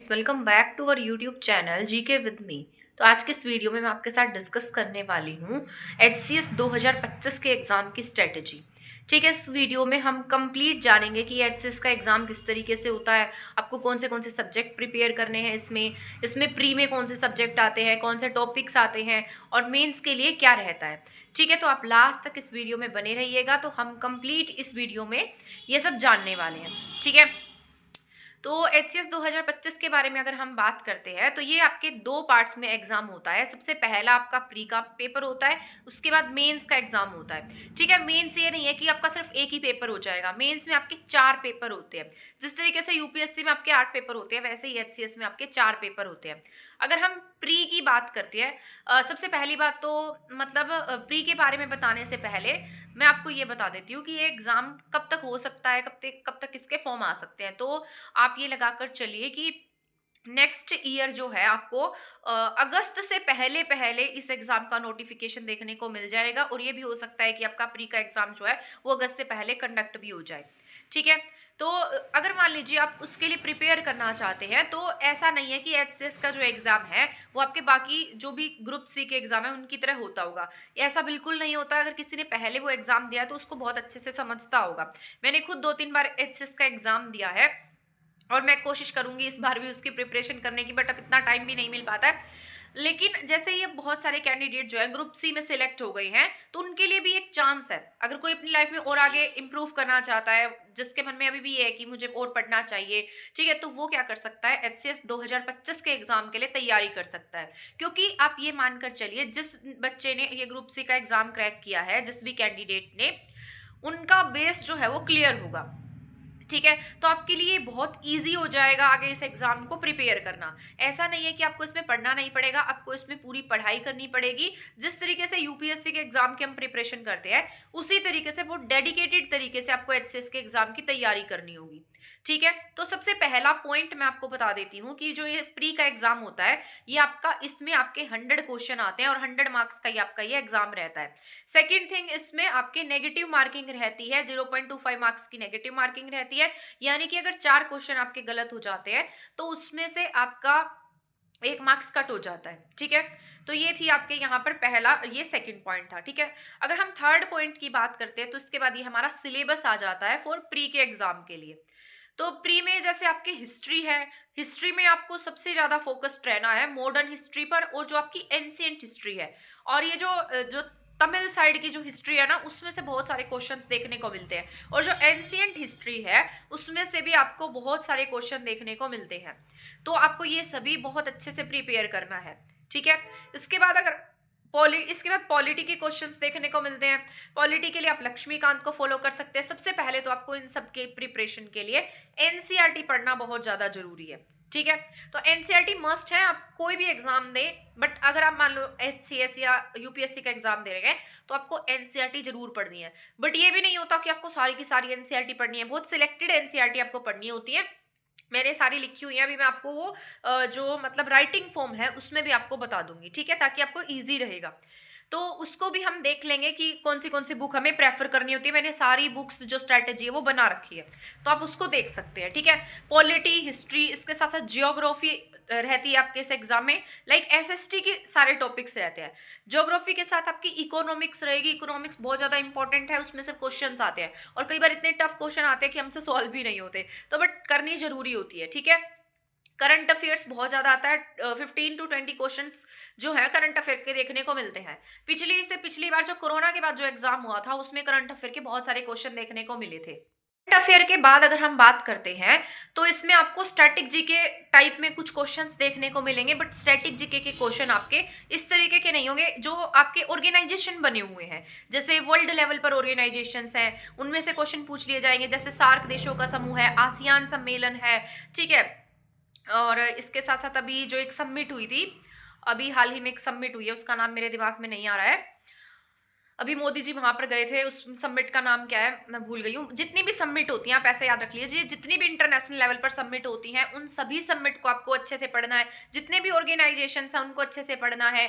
Welcome back to our YouTube channel GK with me. तो आज के इस वीडियो में मैं आपके साथ डिस्कस करने वाली हूँ एचसीएस 2025 के एग्ज़ाम की स्ट्रेटजी। ठीक है, इस वीडियो में हम कंप्लीट जानेंगे कि एचसीएस का एग्ज़ाम किस तरीके से होता है, आपको कौन से सब्जेक्ट प्रिपेयर करने हैं, इसमें प्री में कौन से सब्जेक्ट आते हैं, कौन से टॉपिक्स आते हैं और मेंस के लिए क्या रहता है। ठीक है, तो आप लास्ट तक इस वीडियो में बने रहिएगा, तो हम कंप्लीट इस वीडियो में ये सब जानने वाले हैं। ठीक है, तो एचसीएस 2025 के बारे में अगर हम बात करते हैं तो ये आपके दो पार्ट्स में एग्जाम होता है। सबसे पहला आपका प्री का पेपर होता है, उसके बाद मेंस का एग्जाम होता है। ठीक है, मेंस ये नहीं है कि आपका सिर्फ एक ही पेपर हो जाएगा, मेंस में आपके 4 पेपर होते हैं। जिस तरीके से यूपीएससी में आपके 8 पेपर होते हैं, वैसे ही एचसीएस में आपके 4 पेपर होते हैं। अगर हम प्री की बात करते हैं, सबसे पहली बात तो मतलब प्री के बारे में बताने से पहले मैं आपको ये बता देती हूँ कि ये एग्जाम कब तक हो सकता है, कब तक इसके फॉर्म आ सकते हैं। तो आप ये लगाकर चलिए कि नेक्स्ट ईयर जो है आपको अगस्त से पहले पहले इस एग्जाम का नोटिफिकेशन देखने को मिल जाएगा, और ये भी हो सकता है कि आपका प्री का एग्जाम जो है वो अगस्त से पहले कंडक्ट भी हो जाए। ठीक है, तो अगर मान लीजिए आप उसके लिए प्रिपेयर करना चाहते हैं तो ऐसा नहीं है कि एचसीएस का जो एग्जाम है वो आपके बाकी जो भी ग्रुप सी के एग्जाम है उनकी तरह होता होगा। ऐसा बिल्कुल नहीं होता। अगर किसी ने पहले वो एग्जाम दिया है तो उसको बहुत अच्छे से समझता होगा। मैंने खुद 2-3 बार एचसीएस का एग्जाम दिया है और मैं कोशिश करूंगी इस बार भी उसकी प्रिपरेशन करने की, बट अब इतना टाइम भी नहीं मिल पाता है। लेकिन जैसे ये बहुत सारे कैंडिडेट जो है ग्रुप सी में सिलेक्ट हो गए हैं, तो उनके लिए भी एक चांस है। अगर कोई अपनी लाइफ में और आगे इंप्रूव करना चाहता है, जिसके मन में अभी भी ये है कि मुझे और पढ़ना चाहिए, ठीक है, तो वो क्या कर सकता है, एचसीएस 2025 के एग्जाम के लिए तैयारी कर सकता है। क्योंकि आप ये मानकर चलिए, जिस बच्चे ने ये ग्रुप सी का एग्जाम क्रैक किया है, जिस भी कैंडिडेट ने, उनका बेस जो है वो क्लियर होगा। ठीक है, तो आपके लिए बहुत इजी हो जाएगा आगे इस एग्जाम को प्रिपेयर करना। ऐसा नहीं है कि आपको इसमें पढ़ना नहीं पड़ेगा, आपको इसमें पूरी पढ़ाई करनी पड़ेगी। जिस तरीके से यूपीएससी के एग्जाम की हम प्रिपरेशन करते हैं, उसी तरीके से बहुत डेडिकेटेड तरीके से आपको एचसीएस के एग्जाम की तैयारी करनी होगी। ठीक है, तो सबसे पहला पॉइंट मैं आपको बता देती हूँ कि जो ये प्री का एग्जाम होता है, ये आपका, इसमें आपके 100 क्वेश्चन आते हैं और 100 मार्क्स का ही आपका ये एग्जाम रहता है। सेकेंड थिंग, इसमें आपके नेगेटिव मार्किंग रहती है, 0.25 मार्क्स की नेगेटिव मार्किंग रहती है। यानी कि अगर 4 क्वेश्चन आपके गलत हो जाते हैं तो उसमें से आपका 1 मार्क्स कट हो जाता है। ठीक है, तो ये थी आपके यहाँ पर पहला, ये सेकंड पॉइंट था। ठीक है, अगर हम थर्ड पॉइंट की बात करते हैं तो इसके बाद ये हमारा सिलेबस आ जाता है फॉर प्री के एग्जाम के लिए। तो प्री में जैसे आपकी हिस्ट्री है, हिस्ट्री में आपको सबसे ज्यादा फोकस्ड रहना है मॉडर्न हिस्ट्री पर, और जो आपकी एंशिएंट हिस्ट्री है, और ये जो तमिल साइड की जो हिस्ट्री है ना, उसमें से बहुत सारे क्वेश्चंस देखने को मिलते हैं। और जो एंशिएंट हिस्ट्री है उसमें से भी आपको बहुत सारे क्वेश्चन देखने को मिलते हैं। तो आपको ये सभी बहुत अच्छे से प्रिपेयर करना है। ठीक है, इसके बाद अगर इसके बाद पॉलिटी के क्वेश्चंस देखने को मिलते हैं। पॉलिटी के लिए आप लक्ष्मीकांत को फॉलो कर सकते हैं। सबसे पहले तो आपको इन सब के प्रिपरेशन के लिए एनसीईआरटी पढ़ना बहुत ज्यादा जरूरी है। ठीक है, तो एनसीईआरटी मस्ट है, आप कोई भी एग्जाम दे, बट अगर आप मान लो एचसीएस या यूपीएससी का एग्जाम दे रहे हैं तो आपको एनसीईआरटी जरूर पढ़नी है। बट ये भी नहीं होता कि आपको सारी की सारी एनसीईआरटी पढ़नी है, बहुत सिलेक्टेड एनसीईआरटी आपको पढ़नी होती है। मैंने सारी लिखी हुई है, अभी मैं आपको वो जो मतलब राइटिंग फॉर्म है उसमें भी आपको बता दूंगी। ठीक है, ताकि आपको इजी रहेगा। तो उसको भी हम देख लेंगे कि कौन सी बुक हमें प्रेफर करनी होती है। मैंने सारी बुक्स जो स्ट्रैटेजी है वो बना रखी है, तो आप उसको देख सकते हैं। ठीक है, पॉलिटी, हिस्ट्री, इसके साथ साथ जियोग्राफी रहती है आपके इस एग्जाम में। लाइक एसएसटी के सारे टॉपिक्स रहते हैं। ज्योग्राफी के साथ आपकी इकोनॉमिक्स रहेगी। इकोनॉमिक्स बहुत ज्यादा इंपॉर्टेंट है, उसमें से क्वेश्चंस आते हैं और कई बार इतने टफ क्वेश्चन आते हैं कि हमसे सॉल्व भी नहीं होते, तो बट करनी जरूरी होती है। ठीक है, करंट अफेयर्स बहुत ज्यादा आता है, 15 to 20 क्वेश्चंस जो है करंट अफेयर के देखने को मिलते हैं। पिछली बार जो कोरोना के बाद जो एग्जाम हुआ था उसमें करंट अफेयर के बहुत सारे क्वेश्चन देखने को मिले थे। करंट अफेयर के बाद अगर हम बात करते हैं तो इसमें आपको स्टैटिक जीके टाइप में कुछ क्वेश्चंस देखने को मिलेंगे, बट स्टैटिक जीके के क्वेश्चन आपके इस तरीके के नहीं होंगे। जो आपके ऑर्गेनाइजेशन बने हुए हैं, जैसे वर्ल्ड लेवल पर ऑर्गेनाइजेशंस हैं, उनमें से क्वेश्चन पूछ लिए जाएंगे। जैसे सार्क देशों का समूह है, आसियान सम्मेलन है। ठीक है, और इसके साथ साथ अभी जो एक सबमिट हुई थी, अभी हाल ही में एक सबमिट हुई है, उसका नाम मेरे दिमाग में नहीं आ रहा है। अभी मोदी जी वहां पर गए थे, उस समिट का नाम क्या है मैं भूल गई हूँ। जितनी भी समिट होती हैं आप ऐसे याद रख लीजिए, जितनी भी इंटरनेशनल लेवल पर समिट होती हैं उन सभी समिट को आपको अच्छे से पढ़ना है। जितने भी ऑर्गेनाइजेशन हैं उनको अच्छे से पढ़ना है,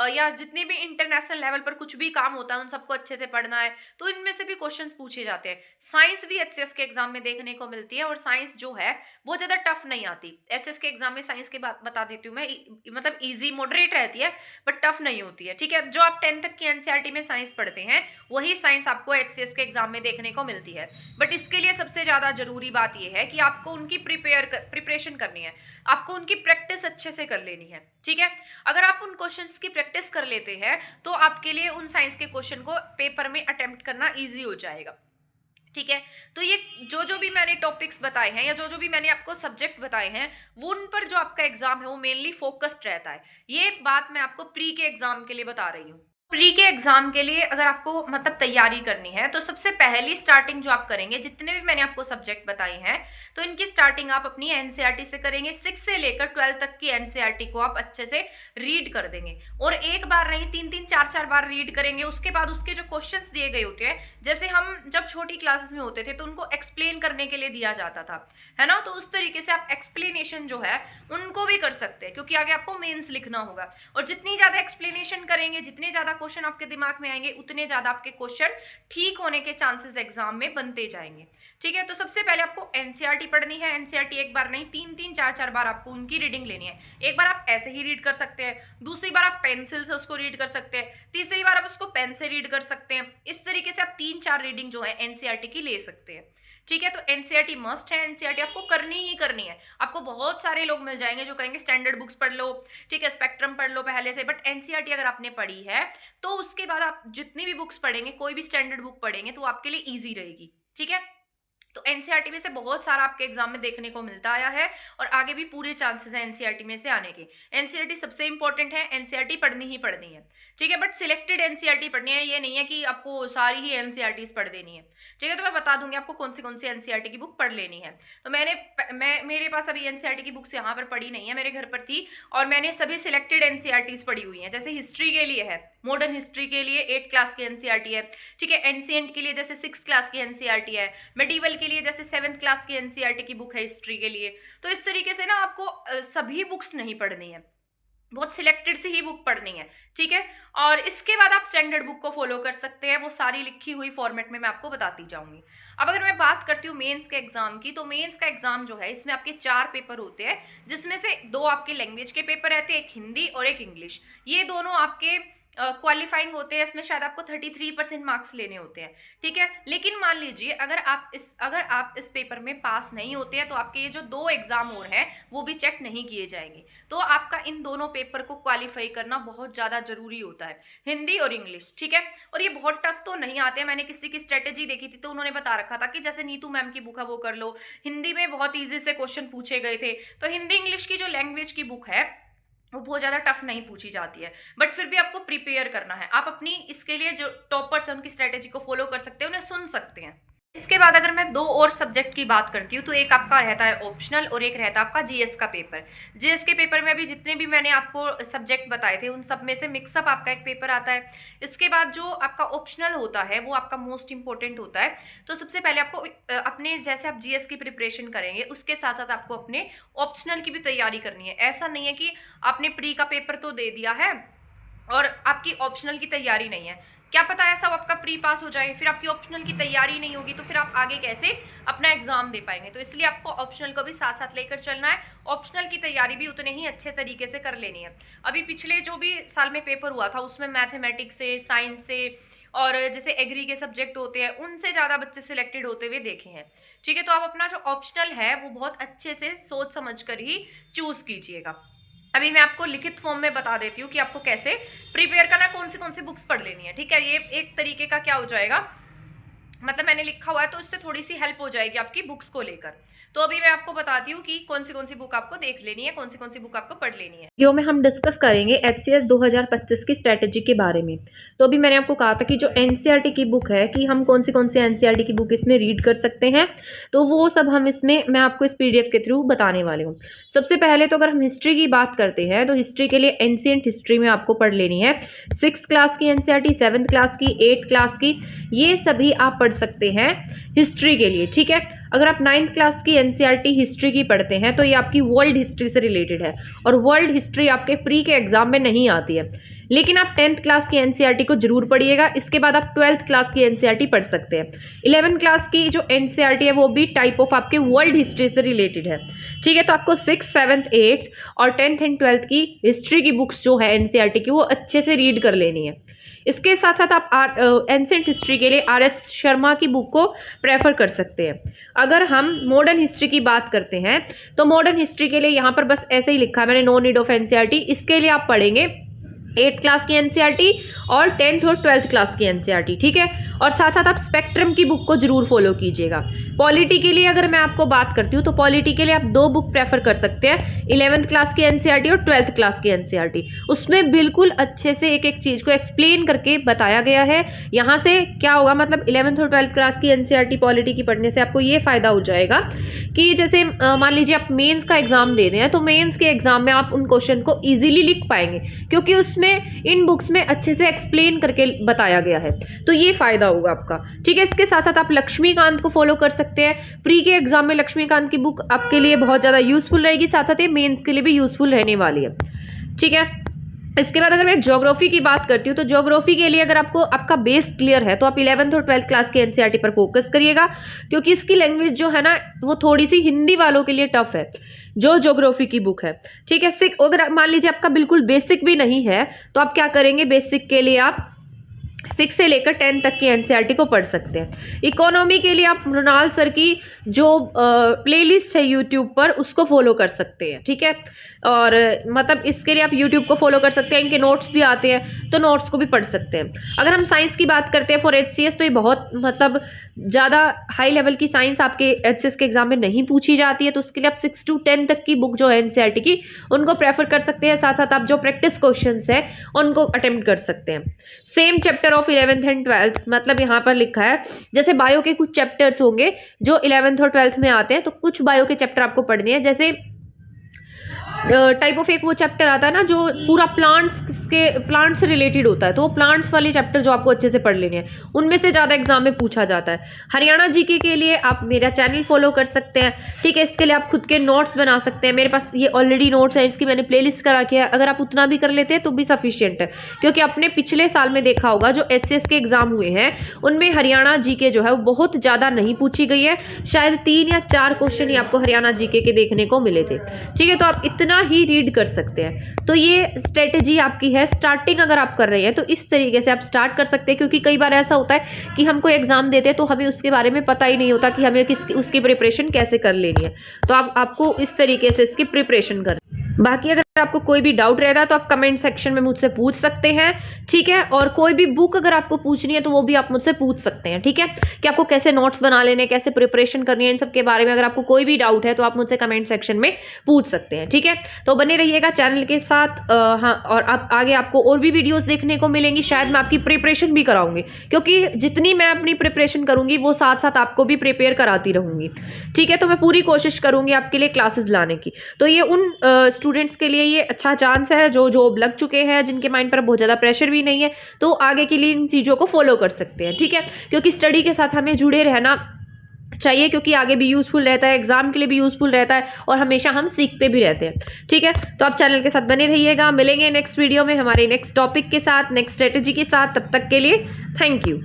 या जितने भी इंटरनेशनल लेवल पर कुछ भी काम होता है उन सबको अच्छे से पढ़ना है। तो इनमें से भी क्वेश्चन पूछे जाते हैं। साइंस भी एचएस के एग्जाम में देखने को मिलती है, और साइंस जो है वो ज्यादा टफ नहीं आती। एचएस के एग्जाम में साइंस की बात बता देती हूँ मैं, मतलब इजी मॉडरेट रहती है बट टफ नहीं होती है। ठीक है, जो आप 10th तक की एनसीईआरटी में साइंस पढ़ते हैं वही साइंस आपको एचसीएस के एग्जाम में देखने को मिलती है। बट इसके लिए सबसे ज्यादा जरूरी बात यह है कि आपको उनकी प्रिपरेशन करनी है, आपको उनकी प्रैक्टिस अच्छे से कर लेनी है। ठीक है, अगर आप उन क्वेश्चंस की प्रैक्टिस कर लेते हैं तो आपके लिए उन साइंस के क्वेश्चन को पेपर में अटेम्प्ट करना ईजी हो जाएगा। ठीक है, तो ये जो जो भी मैंने टॉपिक्स बताए हैं या जो जो भी मैंने आपको सब्जेक्ट बताए हैं वो उन पर जो आपका एग्जाम है वो मेनली फोकस्ड रहता है। ये बात मैं आपको प्री के एग्जाम के लिए बता रही हूँ। प्री के एग्जाम के लिए अगर आपको मतलब तैयारी करनी है तो सबसे पहली स्टार्टिंग जो आप करेंगे, जितने भी मैंने आपको सब्जेक्ट बताए हैं तो इनकी स्टार्टिंग आप अपनी एनसीईआरटी से करेंगे। 6 से लेकर 12 तक की एनसीईआरटी को आप अच्छे से रीड कर देंगे, और एक बार नहीं 3-3 4-4 बार रीड करेंगे। उसके बाद उसके जो क्वेश्चंस दिए गए होते हैं, जैसे हम जब छोटी क्लासेस में होते थे तो उनको एक्सप्लेन करने के लिए दिया जाता था, है ना, तो उस तरीके से आप एक्सप्लेनेशन जो है उनको भी कर सकते हैं, क्योंकि आगे आपको मेंस लिखना होगा। और जितनी ज्यादा एक्सप्लेनेशन करेंगे, जितने ज्यादा क्वेश्चन आपके दिमाग में आएंगे, उतने ज्यादा आपके क्वेश्चन ठीक होने के चांसेस एग्जाम में बनते जाएंगे। ठीक है, तो सबसे पहले आपको एनसीईआरटी पढ़नी है। एनसीईआरटी एक बार नहीं 3-3 4-4 बार आपको उनकी रीडिंग लेनी है। एक बार आप ऐसे ही रीड कर सकते हैं, दूसरी बार आप पेंसिल से उसको रीड कर सकते हैं, तीसरी बार आप उसको पेन से रीड कर सकते हैं। इस तरीके से आप 3-4 रीडिंग जो है एनसीईआरटी की ले सकते हैं। ठीक है, तो एनसीईआरटी मस्ट है, एनसीईआरटी आपको करनी ही करनी है। आपको बहुत सारे लोग मिल जाएंगे जो कहेंगे स्टैंडर्ड बुक्स पढ़ लो, ठीक है, स्पेक्ट्रम पढ़ लो पहले से, बट एनसीईआरटी अगर आपने पढ़ी है तो उसके बाद आप जितनी भी बुक्स पढ़ेंगे, कोई भी स्टैंडर्ड बुक पढ़ेंगे तो आपके लिए ईजी रहेगी। ठीक है, तो एनसीईआरटी में से बहुत सारा आपके एग्जाम में देखने को मिलता आया है, और आगे भी पूरे चांसेस हैं एनसीईआरटी में से आने के। एनसीईआरटी सबसे इंपॉर्टेंट है, एनसीईआरटी पढ़नी ही पढ़नी है। ठीक है, बट सिलेक्टेड एनसीईआरटी पढ़नी है, ये नहीं है कि आपको सारी ही एनसीईआरटी पढ़ देनी है। ठीक है, तो मैं बता दूंगी आपको कौन सी एनसीईआरटी की बुक पढ़ लेनी है। तो मेरे पास अभी एनसीईआरटी की बुक्स यहाँ पर पढ़ी नहीं है, मेरे घर पर थी, और मैंने सभी सिलेक्टेड एनसीईआरटी पढ़ी हुई हैं। जैसे हिस्ट्री के लिए है, मॉडर्न हिस्ट्री के लिए 8 क्लास की एनसीईआरटी है। ठीक है, एंशिएंट के लिए जैसे 6 क्लास की एनसीईआरटी है, मेडिवल के लिए जैसे 7th क्लास की एनसीईआरटी की बुक है हिस्ट्री के लिए। तो इस तरीके से ना आपको सभी बुक्स नहीं पढ़नी है, बहुत सिलेक्टेड सी ही बुक पढ़नी है। ठीक है, और इसके बाद आप स्टैंडर्ड बुक को फॉलो कर सकते हैं, वो सारी लिखी हुई फॉर्मेट में मैं आपको बताती जाऊंगी। अब अगर मैं बात करती हूँ मेंस के एग्जाम की, तो मेंस का एग्जाम जो है इसमें आपके 4 पेपर होते हैं, जिसमें से 2 आपके लैंग्वेज के पेपर रहते हैं, एक हिंदी और एक इंग्लिश। ये दोनों आपके क्वालिफाइंग होते हैं, इसमें शायद आपको 33% मार्क्स लेने होते हैं। ठीक है, लेकिन मान लीजिए अगर आप इस पेपर में पास नहीं होते हैं तो आपके ये जो 2 एग्जाम और हैं वो भी चेक नहीं किए जाएंगे। तो आपका इन दोनों पेपर को क्वालिफाई करना बहुत ज़्यादा जरूरी होता है, हिंदी और इंग्लिश। ठीक है, और ये बहुत टफ तो नहीं आते हैं। मैंने किसी की स्ट्रेटेजी देखी थी तो उन्होंने बता रखा था कि जैसे नीतू मैम की बुक है वो कर लो, हिंदी में बहुत ईजी से क्वेश्चन पूछे गए थे। तो हिंदी इंग्लिश की जो लैंग्वेज की बुक है वो बहुत ज़्यादा टफ नहीं पूछी जाती है, बट फिर भी आपको प्रिपेयर करना है। आप अपनी इसके लिए जो टॉपर्स हैं उनकी स्ट्रेटेजी को फॉलो कर सकते हैं, उन्हें सुन सकते हैं। इसके बाद अगर मैं 2 और सब्जेक्ट की बात करती हूँ तो एक आपका रहता है ऑप्शनल और एक रहता है आपका जीएस का पेपर। जीएस के पेपर में अभी जितने भी मैंने आपको सब्जेक्ट बताए थे उन सब में से मिक्सअप आपका एक पेपर आता है। इसके बाद जो आपका ऑप्शनल होता है वो आपका मोस्ट इंपॉर्टेंट होता है। तो सबसे पहले आपको अपने जैसे आप जीएस की प्रिपरेशन करेंगे उसके साथ साथ आपको अपने ऑप्शनल की भी तैयारी करनी है। ऐसा नहीं है कि आपने प्री का पेपर तो दे दिया है और आपकी ऑप्शनल की तैयारी नहीं है। क्या पता ऐसा आपका प्री पास हो जाए, फिर आपकी ऑप्शनल की तैयारी नहीं होगी तो फिर आप आगे कैसे अपना एग्जाम दे पाएंगे। तो इसलिए आपको ऑप्शनल को भी साथ साथ लेकर चलना है। ऑप्शनल की तैयारी भी उतने ही अच्छे तरीके से कर लेनी है। अभी पिछले जो भी साल में पेपर हुआ था उसमें मैथमेटिक्स से, साइंस से और जैसे एग्री के सब्जेक्ट होते हैं उनसे ज़्यादा बच्चे सिलेक्टेड होते हुए देखे हैं। ठीक है, तो आप अपना जो ऑप्शनल है वो बहुत अच्छे से सोच समझ कर ही चूज़ कीजिएगा। अभी मैं आपको लिखित फॉर्म में बता देती हूँ कि आपको कैसे प्रिपेयर करना, कौन सी बुक्स पढ़ लेनी है। ठीक है, ये एक तरीके का क्या हो जाएगा, मतलब मैंने लिखा हुआ है, तो इससे थोड़ी सी हेल्प हो जाएगी आपकी बुक्स को लेकर। तो अभी मैं आपको बताती हूँ कि कौन सी बुक आपको देख लेनी है, कौन सी बुक आपको पढ़ लेनी है। वीडियो में हम डिस्कस करेंगे एचसीएस 2025 की स्ट्रेटेजी के बारे में। तो अभी मैंने आपको कहा था कि जो एनसीईआरटी की बुक है कि हम कौन सी एनसीईआरटी की बुक इसमें रीड कर सकते हैं, तो वो सब हम इसमें मैं आपको इस पीडीएफ के थ्रू बताने वाले हूँ। सबसे पहले तो अगर हम हिस्ट्री की बात करते हैं तो हिस्ट्री के लिए एंशिएंट हिस्ट्री में आपको पढ़ लेनी है 6th क्लास की एनसीईआरटी, 7th क्लास की, 8th क्लास की, ये सभी आप पढ़ सकते हैं हिस्ट्री के लिए। ठीक है, अगर आप 9th क्लास की एनसीईआरटी हिस्ट्री की पढ़ते हैं तो ये आपकी वर्ल्ड हिस्ट्री से रिलेटेड है, और वर्ल्ड हिस्ट्री आपके प्री के एग्जाम में नहीं आती है, लेकिन आप 10th क्लास की एनसीईआरटी को जरूर पढ़िएगा। इसके बाद आप 12th क्लास की एनसीईआरटी पढ़ सकते हैं। 11th क्लास की जो एनसीईआरटी है वो भी टाइप ऑफ आपके वर्ल्ड हिस्ट्री से रिलेटेड है। ठीक है, तो आपको 6th, 7th, 8th और 10th एंड 12th की हिस्ट्री की बुक्स जो है एनसीईआरटी की वो अच्छे से रीड कर लेनी है। इसके साथ साथ आप एंशिएंट हिस्ट्री के लिए आर.एस. शर्मा की बुक को प्रेफर कर सकते हैं। अगर हम मॉडर्न हिस्ट्री की बात करते हैं तो मॉडर्न हिस्ट्री के लिए यहाँ पर बस ऐसे ही लिखा है मैंने, नो नीड ऑफ एनसीईआरटी। इसके लिए आप पढ़ेंगे 8th क्लास की एनसीईआरटी और 10th और 12th क्लास की एनसीईआरटी। ठीक है, और साथ साथ आप स्पेक्ट्रम की बुक को जरूर फॉलो कीजिएगा। पॉलिटी के लिए अगर मैं आपको बात करती हूँ तो पॉलिटी के लिए आप 2 बुक प्रेफर कर सकते हैं, 11th क्लास की एनसीईआरटी और 12th क्लास की एनसीईआरटी। उसमें बिल्कुल अच्छे से एक एक चीज़ को एक्सप्लेन करके बताया गया है। यहाँ से क्या होगा, मतलब 11th और 12th क्लास की एनसीईआरटी पॉलिटी की पढ़ने से आपको ये फ़ायदा हो जाएगा कि जैसे मान लीजिए आप मेंस का एग्जाम दे रहे हैं, तो मेंस के एग्जाम में आप उन क्वेश्चन को इजीली लिख पाएंगे, क्योंकि उसमें इन बुक्स में अच्छे से एक्सप्लेन करके बताया गया है। तो ये फायदा होगा आपका। ठीक है, इसके साथ साथ आप लक्ष्मीकांत को फॉलो कर सकते हैं। प्री के एग्जाम में लक्ष्मीकांत की बुक आपके लिए बहुत ज़्यादा यूजफुल रहेगी, साथ साथ ये मेंस के लिए भी यूजफुल रहने वाली है। ठीक है, इसके बाद अगर मैं ज्योग्राफी की बात करती हूँ तो ज्योग्राफी के लिए अगर आपको आपका बेस क्लियर है तो आप 11th और 12th क्लास की एनसीईआरटी पर फोकस करिएगा, क्योंकि इसकी लैंग्वेज जो है ना वो थोड़ी सी हिंदी वालों के लिए टफ है, जो ज्योग्राफी की बुक है। ठीक है, अगर मान लीजिए आपका बिल्कुल बेसिक भी नहीं है तो आप क्या करेंगे, बेसिक के लिए आप 6 से लेकर 10 तक की एनसीईआरटी को पढ़ सकते हैं। इकोनॉमी के लिए आप मृणाल सर की जो प्लेलिस्ट है यूट्यूब पर उसको फॉलो कर सकते हैं। ठीक है, और मतलब इसके लिए आप यूट्यूब को फॉलो कर सकते हैं, इनके नोट्स भी आते हैं तो नोट्स को भी पढ़ सकते हैं। अगर हम साइंस की बात करते हैं फॉर एचसीएस तो ये बहुत मतलब ज़्यादा हाई लेवल की साइंस आपके एचसीएस के एग्जाम में नहीं पूछी जाती है, तो उसके लिए आप 6 to 10 तक की बुक जो है एनसीईआरटी की उनको प्रेफर कर सकते हैं। साथ साथ आप जो प्रैक्टिस क्वेश्चन है उनको अटेम्प्ट कर सकते हैं। Same chapter of 11th and 12th, मतलब यहाँ पर लिखा है जैसे बायो के कुछ चैप्टर्स होंगे जो 11th और 12th में आते हैं, तो कुछ बायो के चैप्टर आपको पढ़ने हैं। जैसे टाइप ऑफ एक वो चैप्टर आता है ना जो पूरा प्लांट्स से रिलेटेड होता है, तो वो प्लांट्स वाले चैप्टर जो आपको अच्छे से पढ़ लेने हैं, उनमें से ज़्यादा एग्जाम में पूछा जाता है। हरियाणा जीके के लिए आप मेरा चैनल फॉलो कर सकते हैं। ठीक है, इसके लिए आप खुद के नोट्स बना सकते हैं। मेरे पास ये ऑलरेडी नोट्स है, इसकी मैंने प्लेलिस्ट करा के है, अगर आप उतना भी कर लेते हैं तो भी सफिशियंट है, क्योंकि आपने पिछले साल में देखा होगा जो एचसीएस के एग्जाम हुए हैं उनमें हरियाणा जीके जो है वो बहुत ज़्यादा नहीं पूछी गई है, शायद 3 या 4 क्वेश्चन ही आपको हरियाणा जीके के देखने को मिले थे। ठीक है, तो आप इतना ही रीड कर सकते हैं। तो ये स्ट्रेटेजी आपकी है। स्टार्टिंग अगर आप कर रहे हैं तो इस तरीके से आप स्टार्ट कर सकते हैं, क्योंकि कई बार ऐसा होता है कि हम कोई एग्जाम देते हैं तो हमें उसके बारे में पता ही नहीं होता कि हमें उसकी प्रिपरेशन कैसे कर लेनी है। तो आपको इस तरीके से इसकी प्रिपरेशन कर। बाकी अगर आपको कोई भी डाउट रहेगा तो आप कमेंट सेक्शन में मुझसे पूछ सकते हैं। ठीक है, और कोई भी बुक अगर आपको पूछनी है तो वो भी आप मुझसे पूछ सकते हैं। ठीक है, कि आपको कैसे नोट्स बना लेने, कैसे प्रिपरेशन करनी है, इन सब के बारे में अगर आपको कोई भी डाउट है तो आप मुझसे कमेंट सेक्शन में पूछ सकते हैं। ठीक है, तो बने रहिएगा चैनल के साथ। हाँ, और आप आगे आपको और भी वीडियोस देखने को मिलेंगी, शायद मैं आपकी प्रिपरेशन भी कराऊंगी, क्योंकि जितनी मैं अपनी प्रिपरेशन करूंगी वो साथ साथ आपको भी प्रिपेयर कराती रहूंगी। ठीक है, तो मैं पूरी कोशिश करूंगी आपके लिए क्लासेस लाने की। तो ये उन स्टूडेंट्स के लिए ये अच्छा चांस है जो जॉब लग चुके हैं, जिनके माइंड पर बहुत ज़्यादा प्रेशर भी नहीं है, तो आगे के लिए इन चीज़ों को फॉलो कर सकते हैं। ठीक है, क्योंकि स्टडी के साथ हमें जुड़े रहना चाहिए, क्योंकि आगे भी यूजफुल रहता है, एग्जाम के लिए भी यूजफुल रहता है, और हमेशा हम सीखते भी रहते हैं। ठीक है, तो आप चैनल के साथ बने रहिएगा। मिलेंगे नेक्स्ट वीडियो में हमारे नेक्स्ट टॉपिक के साथ, नेक्स्ट स्ट्रेटेजी के साथ। तब तक के लिए थैंक यू।